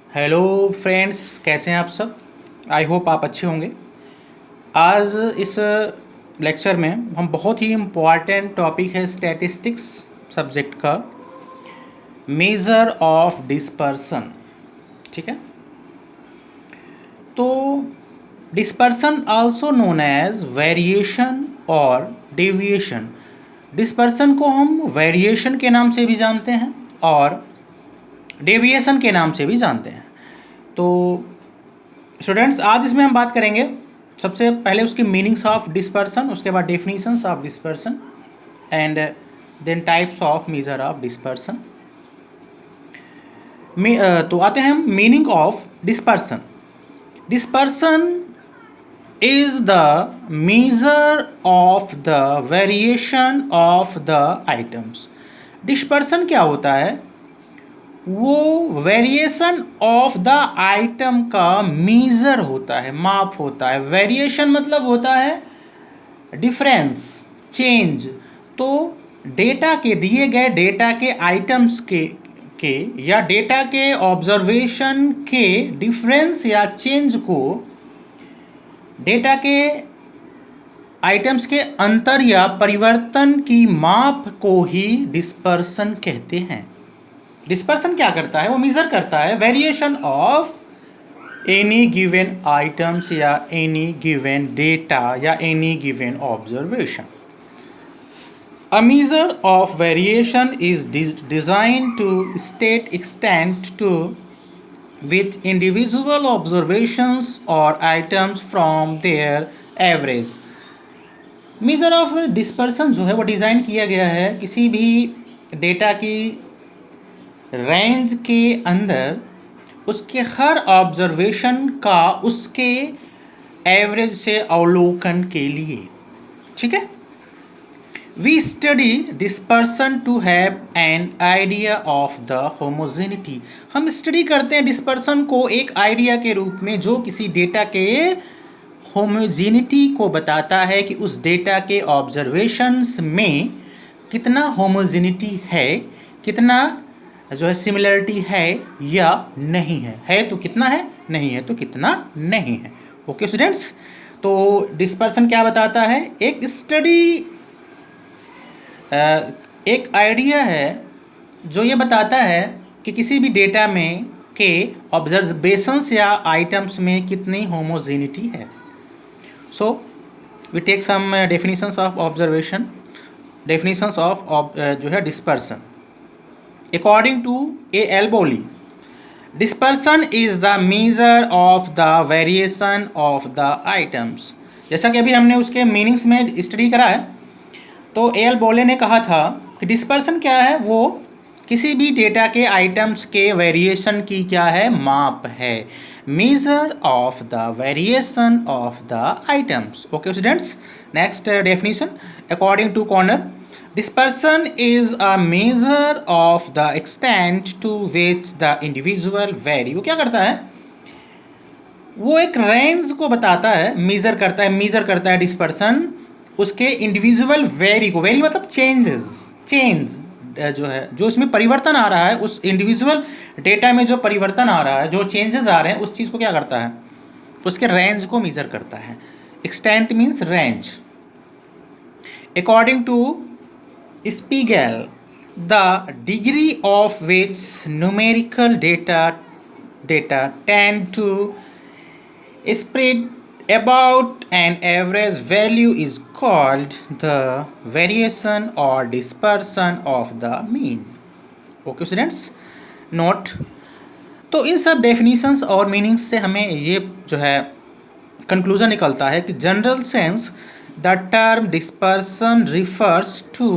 Hello friends, कैसे हैं आप सब। आई होप आप अच्छे होंगे। आज इस लेक्चर में हम बहुत ही इम्पॉर्टेंट टॉपिक है स्टैटिस्टिक्स सब्जेक्ट का, मेज़र ऑफ डिस्पर्सन। ठीक है, तो dispersion also known as variation और डेविएशन। डिस्पर्सन को हम वेरिएशन के नाम से भी जानते हैं और डेविएशन के नाम से भी जानते हैं। तो स्टूडेंट्स, आज इसमें हम बात करेंगे सबसे पहले उसकी मीनिंग्स ऑफ डिस्पर्सन, उसके बाद definitions of dispersion and then types of measure of dispersion. तो आते हैं हम meaning of dispersion. Dispersion is the measure of the variation of the items. Dispersion क्या होता है? वो वेरिएशन ऑफ द आइटम का मीज़र होता है, माप होता है। वेरिएशन मतलब होता है डिफरेंस, चेंज। तो डेटा के, दिए गए डेटा के आइटम्स के या डेटा के ऑब्जर्वेशन के डिफरेंस या चेंज को, डेटा के आइटम्स के अंतर या परिवर्तन की माप को ही डिस्पर्सन कहते हैं। डिस्पर्सन क्या करता है? वो मेजर करता है variation of any given items या एनी गिवन डेटा या any given observation. A measure of variation is designed to state extent to which individual observations or items from their average। measure of dispersion जो है वो design किया गया है किसी भी डेटा की रेंज के अंदर उसके हर ऑब्जर्वेशन का उसके एवरेज से अवलोकन के लिए। ठीक है, we study dispersion to have an idea of the homogeneity. हम स्टडी करते हैं डिस्पर्सन को एक आइडिया के रूप में जो किसी डेटा के होमोजेनिटी को बताता है कि उस डेटा के ऑब्जर्वेशंस में कितना होमोजेनिटी है, कितना जो है सिमिलरिटी है या नहीं है तो कितना है, नहीं है तो कितना नहीं है। ओके स्टूडेंट्स, तो डिस्पर्सन क्या बताता है? एक स्टडी, एक आइडिया है जो ये बताता है कि किसी भी डेटा में के ऑब्जर्वेशंस या आइटम्स में कितनी होमोजेनिटी है। So we take some definitions of observation, definitions of जो है dispersion. According to A. L. Bowley, dispersion is the measure of the variation of the items। जैसा कि अभी हमने उसके मीनिंग्स में स्टडी करा है, तो ए एल बोले ने कहा था कि डिस्पर्सन क्या है? वो किसी भी डेटा के आइटम्स के वेरिएशन की क्या है? माप है, measure of the variation of the items. Okay students, next definition according to Connor, dispersion is a measure of the extent to which the individual vary। वो क्या करता है? वो एक रेंज को बताता है, मेजर करता है डिस्पर्सन उसके इंडिविजुअल वेरी को। वेरी मतलब चेंज जो है, जो इसमें परिवर्तन आ रहा है, उस इंडिविजुअल डेटा में जो परिवर्तन आ रहा है, जो चेंजेस आ रहे हैं, उस चीज़ को क्या करता है? उसके रेंज को मेजर करता है। Extent means range. According to Spiegel, the degree of which numerical data tend to spread about an average value is called the variation or dispersion of the mean। Okay students, note। तो इन सब definitions और meanings से हमें ये जो है conclusion निकलता है कि general sense the term dispersion refers to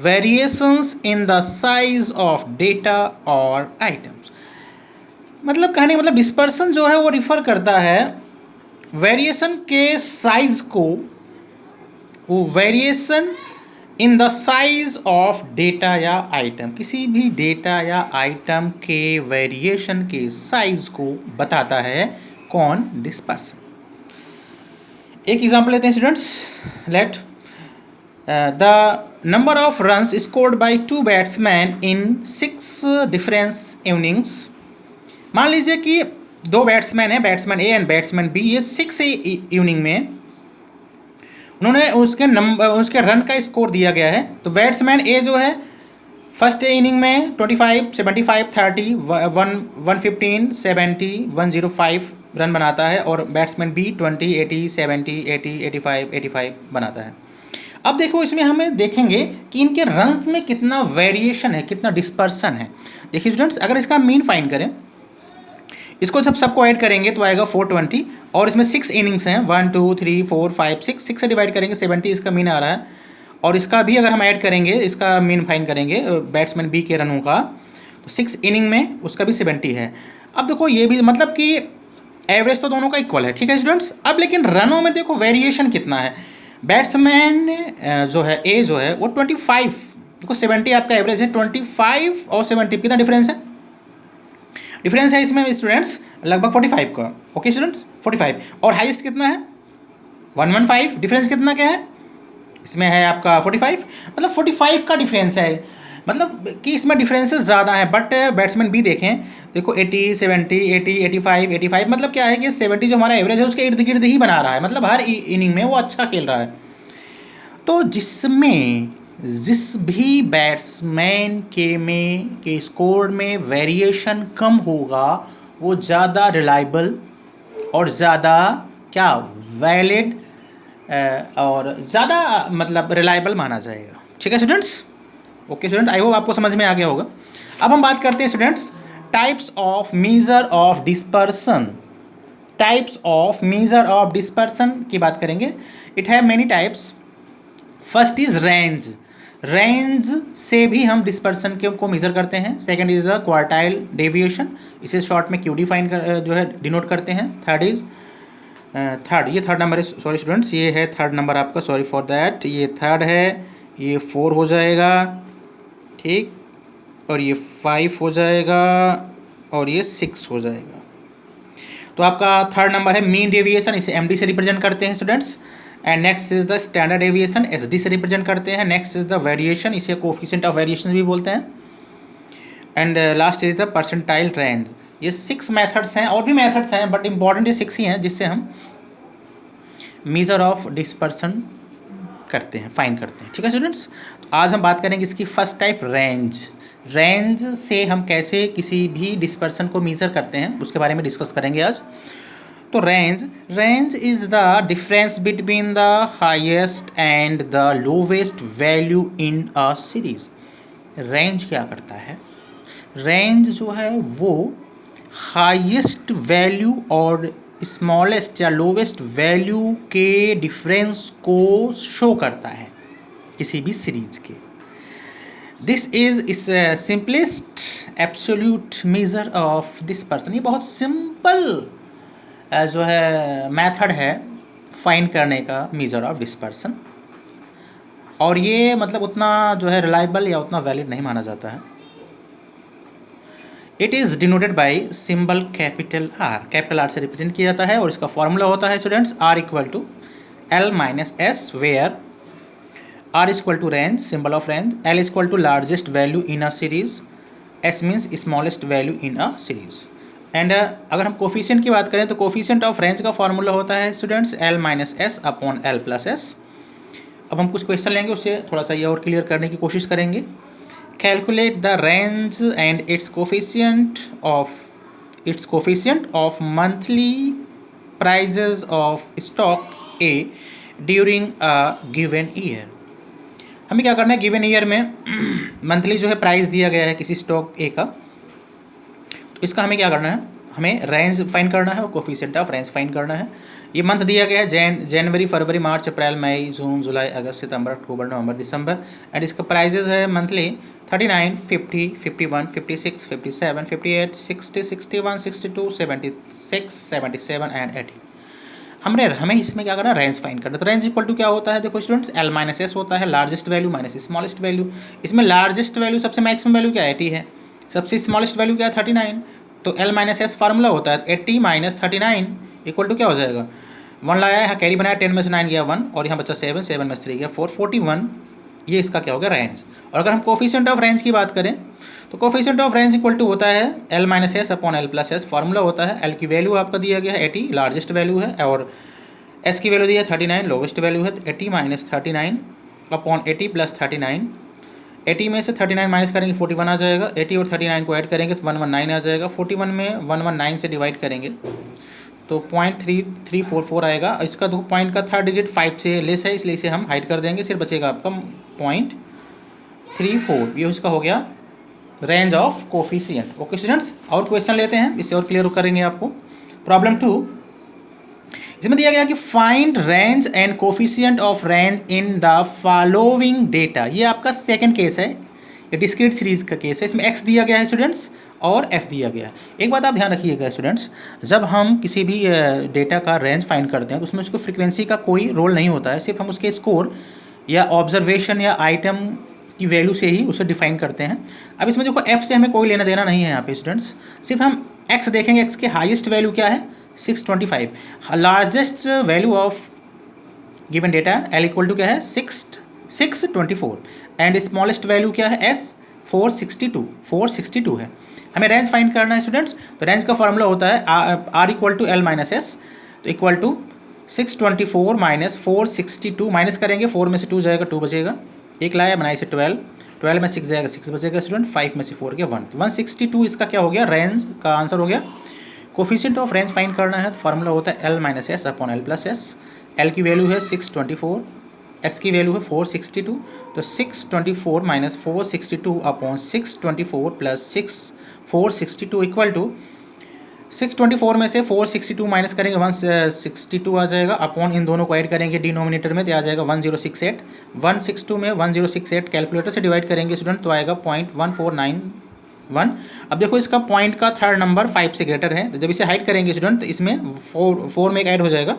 variations in the size of data और आइटम्स। मतलब कहने मतलब डिस्पर्सन जो है वो रिफ़र करता है वेरिएशन के साइज को, वो variation in the size of data या आइटम, किसी भी डेटा या आइटम के वेरिएशन के साइज को बताता है कौन? डिस्पर्सन। एक एग्जांपल लेते हैं students. Let the number of runs scored by two batsmen in 6 different innings मान लीजिए कि दो बैट्समैन हैं, batsman A and batsman B, ये 6 इनिंग में उन्होंने उसके रन का स्कोर दिया गया है। तो बैट्समैन ए जो है फर्स्ट इनिंग में 25, 75, 30, 115, 70, 105 रन बनाता है, और बैट्समैन बी 20, 80, 70, 80, 85, 85 बनाता है। अब देखो इसमें हमें देखेंगे कि इनके रन्स में कितना वेरिएशन है, कितना डिस्पर्सन है। देखिए स्टूडेंट्स, अगर इसका मीन फाइंड करें, इसको जब सबको ऐड करेंगे तो आएगा 420, और इसमें 6 इनिंग्स हैं, 1 2 3 4 5 6 से डिवाइड करेंगे 70 इसका मीन आ रहा है, और इसका भी अगर हम ऐड करेंगे, इसका मीन फाइंड करेंगे बैट्समैन बी के रनों का, तो 6 इनिंग में उसका भी 70 है। अब देखो ये भी मतलब कि एवरेज तो दोनों का इक्वल है, ठीक है स्टूडेंट्स। अब लेकिन रनों में देखो वेरिएशन कितना है। बैट्समैन जो है ए जो है वो 25, देखो 70 आपका एवरेज है, 25 और 70 कितना डिफरेंस है, डिफरेंस है इसमें स्टूडेंट्स लगभग 45 का। ओके स्टूडेंट्स 45, और हाईएस्ट कितना है 115, डिफरेंस कितना क्या है इसमें है आपका 45, मतलब 45 का डिफरेंस है, मतलब कि इसमें डिफरेंसेस ज़्यादा हैं। बट बैट्समैन भी देखें, देखो 80, 70, 80, 85, 85, मतलब क्या है कि 70 जो हमारा एवरेज है उसके इर्द गिर्द ही बना रहा है, मतलब हर इनिंग में वो अच्छा खेल रहा है। तो जिस भी बैट्समैन के स्कोर में वेरिएशन कम होगा वो ज़्यादा रिलायबल और ज़्यादा क्या वैलिड और ज़्यादा मतलब रिलायबल माना जाएगा, ठीक है students. Okay student, I hope आपको समझ में आ गया होगा। अब हम बात करते हैं students types of measure of dispersion. Types of measure of dispersion की बात करेंगे। It have many types. First is range. Range से भी हम डिस्पर्सन को मेजर करते हैं। Second is the quartile deviation, इसे शॉर्ट में क्यू डिफाइन जो है डिनोट करते हैं। थर्ड इज ये थर्ड नंबर है, सॉरी स्टूडेंट्स, ये है थर्ड नंबर आपका, सॉरी फॉर दैट, ये थर्ड है, ये 4 हो जाएगा, ठीक, और ये 5 हो जाएगा, और ये 6 हो जाएगा। तो आपका थर्ड नंबर है मीन डेविएशन, इसे एमडी से रिप्रेजेंट करते हैं students. And next is the standard deviation, SD से रिप्रेजेंट करते हैं। नेक्स्ट इज द वेरिएशन, इसे कोफिशिएंट ऑफ वेरिएशन भी बोलते हैं। And last is the percentile range. ये 6 मेथड्स हैं, और भी मेथड्स हैं बट इम्पॉर्टेंट ये 6 ही हैं जिससे हम मेजर ऑफ डिस्पर्सन करते हैं, फाइंड करते हैं, ठीक है स्टूडेंट्स। तो आज हम बात करेंगे इसकी फर्स्ट टाइप रेंज। रेंज से हम कैसे किसी भी डिस्पर्सन को मेजर करते हैं उसके बारे में डिस्कस करेंगे आज। तो range is the difference between the highest and the lowest value in a series. Range क्या करता है, रेंज जो है वो हाईएस्ट वैल्यू और स्मॉलेस्ट या लोवेस्ट वैल्यू के डिफरेंस को शो करता है किसी भी सीरीज के। This is simplest absolute major of dispersion. ये बहुत सिंपल जो है मेथड है फाइंड करने का मेजर ऑफ डिस्पर्सन, और ये मतलब उतना जो है रिलायबल या उतना वैलिड नहीं माना जाता है। It is denoted by symbol capital R, capital R से रिप्रेजेंट किया जाता है, और इसका फॉर्मूला होता है students R equal to L minus S, where R is equal to range, symbol of range, L is equal to largest value in a series, S means smallest value in a series. And अगर हम coefficient की बात करें तो coefficient of range का formula होता है students L minus S upon L plus S. अब हम कुछ क्वेश्चन लेंगे, उससे थोड़ा सा ये और क्लियर करने की कोशिश करेंगे। Calculate the range and its coefficient of monthly prices of stock A during a given year। हमें क्या करना है, गिवन ईयर में मंथली जो है प्राइस दिया गया है किसी स्टॉक ए का, तो इसका हमें क्या करना है, हमें रेंज फाइंड करना है और कोफिशिएंट ऑफ रेंज फाइंड करना है। ये मंथ दिया गया है जनवरी, फरवरी, मार्च, अप्रैल, मई, जून, जुलाई, अगस्त, सितंबर, अक्टूबर, नवंबर, दिसंबर। एंड इसका प्राइजेज है मंथली 39, 50, 51, 56, 57, 58, 60, 61, 62, 76, 77 एंड 80। हमें इसमें क्या करना है, रेंज फाइंड करना है। तो रेंज इक्वल टू क्या होता है, देखो स्टूडेंट्स एल माइनस एस होता है, largest value minus smallest value. इसमें लार्जेस्ट वैल्यू सबसे मैक्सिमम वैल्यू क्या है 80 है, सबसे स्मॉलेस्ट वैल्यू क्या है 39। तो एल माइनस एस फार्मूला होता है 80 माइनस 39 इक्वल टू क्या हो जाएगा, 1 लाया है, यहाँ कैरी बनाया, 10 में से 9 गया 1, और यहाँ बच्चा 7, 7 में से 3 गया 4, 41 ये इसका क्या हो गया, रेंज। और अगर हम कोफिशिएंट ऑफ रेंज की बात करें तो coefficient of range equal to होता है L minus S upon L plus S. Formula होता है L की वैल्यू आपका दिया गया है 80, लार्जेस्ट वैल्यू है, और S की वैल्यू दी है 39, लोवेस्ट वैल्यू है। 80 माइनस 39 अपॉन 80 प्लस 39। 80 में से 39 माइनस करेंगे 41 आ जाएगा। 80 और 39 को ऐड करेंगे तो 119 आ जाएगा। 41 में 119 से डिवाइड करेंगे तो 0.3344 आएगा। इसका दो पॉइंट का थर्ड डिजिट 5 से लेस है, इसलिए इसे हम हाइड कर देंगे, सिर्फ बचेगा आपका 0.34। ये उसका हो गया range of coefficient. Okay students, और क्वेश्चन लेते हैं, इससे और क्लियर करेंगे आपको। प्रॉब्लम 2, इसमें दिया गया कि find range and coefficient of range in the following data. ये आपका सेकंड केस है, ये डिस्क्रीट सीरीज का केस है। इसमें x दिया गया है स्टूडेंट्स और f दिया गया है। एक बात आप ध्यान रखिएगा स्टूडेंट्स, जब हम किसी भी डेटा का रेंज फाइंड करते हैं तो उसमें उसको फ्रीक्वेंसी का कोई रोल नहीं होता है, सिर्फ हम उसके स्कोर या ऑब्जर्वेशन या आइटम की वैल्यू से ही उसे डिफाइन करते हैं। अब इसमें देखो f से हमें कोई लेना देना नहीं है यहाँ पे स्टूडेंट्स, सिर्फ हम x देखेंगे। x के हाईएस्ट वैल्यू क्या है, 625। Largest value of given data L equal to क्या है, 624, एंड स्मॉलेस्ट वैल्यू क्या है, S 462 है। हमें रेंज फाइंड करना है स्टूडेंट्स, तो रेंज का फॉर्मूला होता है R equal to L minus S, तो इक्वल टू 624 माइनस 462, माइनस करेंगे 4 में से 2 जाएगा 2 बचेगा, एक लाया बनाई से 12 में 6 जाएगा 6 बचेगा स्टूडेंट, 5 में से 4 गया 1, 162 इसका क्या हो गया, रेंज का आंसर हो गया। कोफिशिएंट ऑफ रेंज फाइंड करना है तो फार्मूला होता है L minus S upon L plus S. L की वैल्यू है 624, S की वैल्यू है 462, तो 624 minus 462 upon 624 plus 462 equal to 624 में से 462 माइनस करेंगे 162 आ जाएगा, अपॉन इन दोनों को ऐड करेंगे डिनोमिनेटर में तो आ जाएगा 1068। 162 में 1068 कैलकुलेटर से डिवाइड करेंगे स्टूडेंट तो आएगा 0.1491। अब देखो इसका पॉइंट का थर्ड नंबर 5 से ग्रेटर है, तो जब इसे हाइड करेंगे स्टूडेंट तो इसमें 4 में एक ऐड हो जाएगा,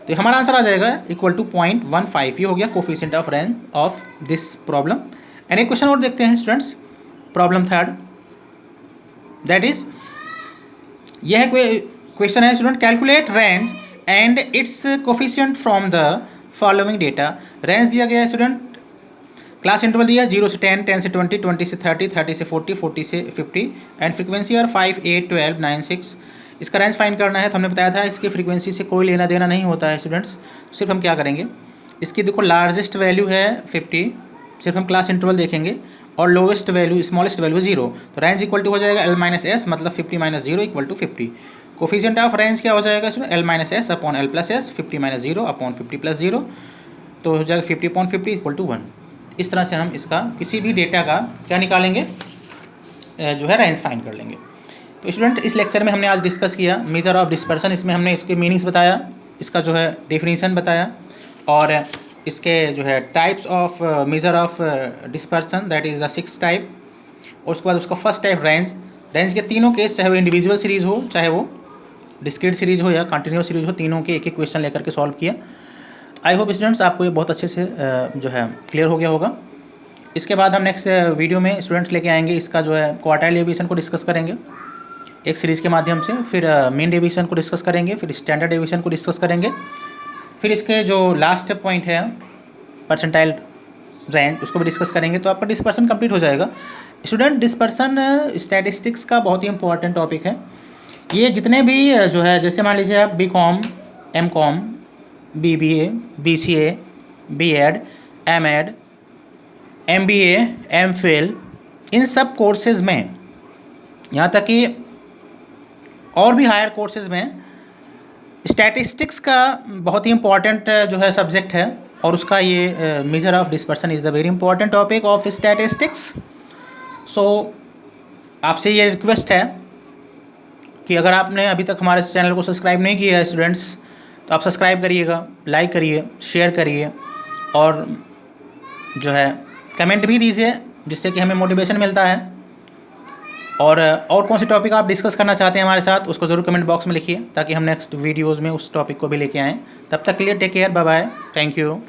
तो हमारा आंसर आ जाएगा इक्वल टू 0.15। ये हो गया coefficient of range of this problem. And एक क्वेश्चन और देखते हैं students, problem third, that is यह क्वेश्चन है student, calculate range and it's coefficient from the following data. Range दिया गया है स्टूडेंट, क्लास इंटरवल दिया 0 से 10, 10 से 20, 20 से 30, 30 से 40, 40 से 50, एंड फ्रीक्वेंसी और 5, 8, 12, 9, 6। इसका रेंज फाइंड करना है तो हमने बताया था इसकी फ्रीक्वेंसी से कोई लेना देना नहीं होता है स्टूडेंट्स। सिर्फ हम क्या करेंगे, इसकी देखो लार्जेस्ट वैल्यू है 50, सिर्फ हम क्लास इंटरवल देखेंगे, और लोवेस्ट वैल्यू स्मॉलेस्ट वैल्यू 0, तो रेंज इक्वल टू हो जाएगा L माइनस एस, मतलब 50 minus 0 equal to 50। Coefficient of range क्या हो जाएगा student, L minus S upon L plus S, 50 minus 0 upon 50 plus 0, तो हो जाएगा 50 अपॉन 50 इक्वल टू 1। इस तरह से हम इसका किसी भी डेटा का क्या निकालेंगे, जो है रेंज फाइंड कर लेंगे। तो स्टूडेंट इस लेक्चर में हमने आज डिस्कस किया मेजर ऑफ डिस्पर्सन। इसमें हमने इसके मीनिंग्स बताया, इसका जो है डेफिनेशन बताया, और इसके जो है types of measure of dispersion, that is the 6 type. और उसके बाद उसका फर्स्ट टाइप रेंज। रेंज के तीनों केस, चाहे वो इंडिविजुअल सीरीज़ हो, चाहे वो डिस्क्रीट सीरीज़ हो या कंटिन्यूस सीरीज़ हो, तीनों के एक एक क्वेश्चन लेकर के सॉल्व किया। आई होप स्टूडेंट्स आपको ये बहुत अच्छे से जो है क्लियर हो गया होगा। इसके बाद हम नेक्स्ट वीडियो में स्टूडेंट्स लेके आएंगे इसका जो है क्वार्टाइल डेविएशन को डिस्कस करेंगे एक सीरीज़ के माध्यम से, फिर मीन डेविएशन को डिस्कस करेंगे, फिर स्टैंडर्ड डेविएशन को डिस्कस करेंगे, फिर इसके जो लास्ट पॉइंट है परसेंटाइल रेंज उसको भी डिस्कस करेंगे। तो आपका डिस्पर्सन कंप्लीट हो जाएगा। स्टूडेंट डिस्पर्सन स्टैटिस्टिक्स का बहुत ही इंपॉर्टेंट टॉपिक है। ये जितने भी जो है, जैसे मान लीजिए आप BCom, MCom, BBA, BCA, B.Ed, M.Ed, MBA, MPhil, इन सब कोर्सेज़ में, यहाँ तक कि और भी हायर कोर्सेज में स्टैटिस्टिक्स का बहुत ही इंपॉर्टेंट जो है सब्जेक्ट है, और उसका ये measure of dispersion is the very important topic of statistics. So आपसे ये रिक्वेस्ट है कि अगर आपने अभी तक हमारे चैनल को सब्सक्राइब नहीं किया है स्टूडेंट्स, तो आप सब्सक्राइब करिएगा, लाइक करिए, शेयर करिए, और जो है कमेंट भी दीजिए, जिससे कि हमें मोटिवेशन मिलता है। और कौन से टॉपिक आप डिस्कस करना चाहते हैं हमारे साथ, उसको ज़रूर कमेंट बॉक्स में लिखिए, ताकि हम नेक्स्ट वीडियोज़ में उस टॉपिक को भी लेके आएँ। तब तक के लिए take care, bye bye, thank you.